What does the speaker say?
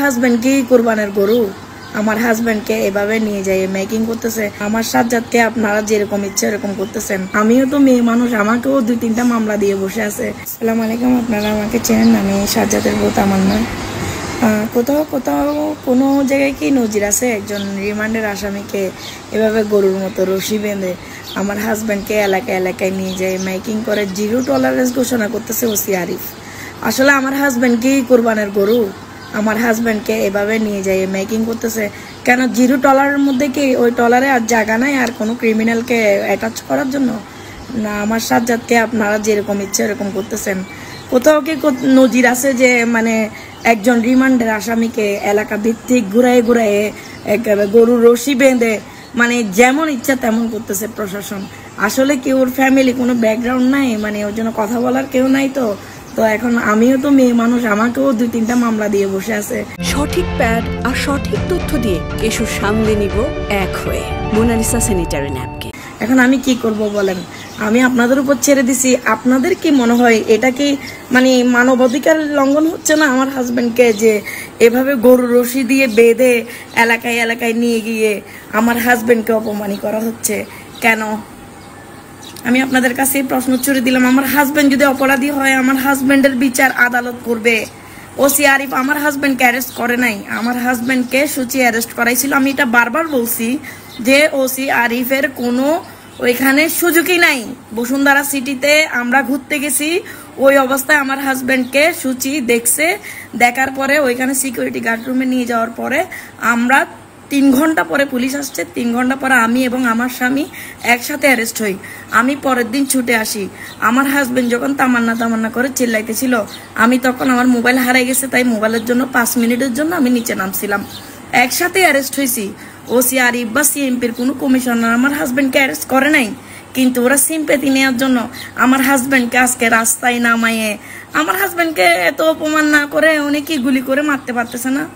Husband কি কুরবানের গরু? আমার হাজবেন্ডকে এভাবে নিয়ে যাই মেকিং করতেছে। আমার সাজ্জাদকে আপনারা যেরকম ইচ্ছে এরকম করতেছেন। আমিও তো মেয়ে মানুষ, আমাকেও 2-3টা মামলা দিয়ে বসে আছে। আসসালামু আলাইকুম, আপনারা আমাকে চেনেন, আমি সাজ্জাদের বউ তামান্না। কোথাও কোথাও কোনো জায়গায় কি নজির আছে একজন রিমান্ডের আসামিকে এভাবে গরুর মতো রশি বেঁধে আমার হাজবেন্ডকে এলাকায় এলাকায় নিয়ে যায় মেকিং করে 0 টলারেন্স ঘোষণা করতেছে ওসি আরিফ। আসলে আমার হাজবেন্ড কি কুরবানের গরু? আমার হাজবেন্ডকে এভাবে নিয়ে যায় মেকিং করতেছে কেন? 0 টলারের মধ্যে কি ওই টলারে আর জায়গা নাই আর কোনো ক্রিমিনালকে অ্যাটাচ করার জন্য? না, আমার সাজ্জাদকে আপনারা যেরকম ইচ্ছে এরকম করতেছেন। কোথাও কি নজির আছে যে মানে একজন রিমান্ডের আসামিকে এলাকা ভিত্তিক ঘুরাইয়ে ঘুরাইয়ে একেবারে গরুর রশি বেঁধে মানে যেমন ইচ্ছা তেমন করতেছে প্রশাসন? আসলে কি ওর ফ্যামিলি কোনো ব্যাকগ্রাউন্ড নাই, মানে ওর জন্য কথা বলার কেউ নাই? তো এখন আমিও তো মেয়ে মানুষ, আমাকেও 2-3টা মামলা দিয়ে বসে আছে। সঠিক প্যাড আর সঠিক তথ্য দিয়ে কেশু সামলে নিব এক হয়ে মোনালিসা স্যানিটারি ন্যাপকিন। এখন আমি কি করব বলেন? আমি আপনাদের উপর ছেড়ে দিছি। আপনাদের কি মনে হয় এটা কি মানে মানবাধিকার লঙ্ঘন হচ্ছে না আমার হাজবেন্ডকে যে এভাবে গরুর রশি দিয়ে বেঁধে এলাকায় এলাকায় নিয়ে গিয়ে আমার হাজবেন্ডকে অপমানি করা হচ্ছে কেন? আমি আপনাদের কাছে প্রশ্ন ছুড়ে দিলাম। আমার হাজবেন্ড যদি অপরাধী হয় আমার হাজবেন্ডের বিচার আদালত করবে। ওসি আরিফ আমার হাজবেন্ডকে অ্যারেস্ট করে নাই, আমার হাজবেন্ডকে সুচি অ্যারেস্ট করাইছিল। আমি এটা বারবার বলছি যে ওসি আরিফের কোনো ওইখানে সুযোগই নাই। বসুন্ধরা সিটিতে আমরা ঘুরতে গেছি, ওই অবস্থায় আমার হাজবেন্ডকে সুচি দেখছে। দেখার পরে ওইখানে সিকিউরিটি গার্ড রুমে নিয়ে যাওয়ার পরে আমরা 3 ঘন্টা পরে পুলিশ আসছে, 3 ঘন্টা পরে আমি এবং আমার স্বামী একসাথে অ্যারেস্ট হই। আমি পরের দিন ছুটে আসি। আমার হাজবেন্ড যখন তামান্না তামান্না করে চিল্লাইতেছিল, আমি তখন আমার মোবাইল হারাই গেছে, তাই মোবাইলের জন্য 5 মিনিটের জন্য আমি নিচে নামছিলাম। একসাথে অ্যারেস্ট হয়েছি। ওসি আরিফ বা সিএমপির কোনো কমিশনার আমার হাজবেন্ডকে অ্যারেস্ট করে নাই, কিন্তু ওরা সিম্পেথি নেওয়ার জন্য আমার হাজবেন্ডকে আজকে রাস্তায় নামাইয়ে আমার হাজবেন্ডকে এত অপমান না করে উনি কি গুলি করে মারতে পারতেছে না?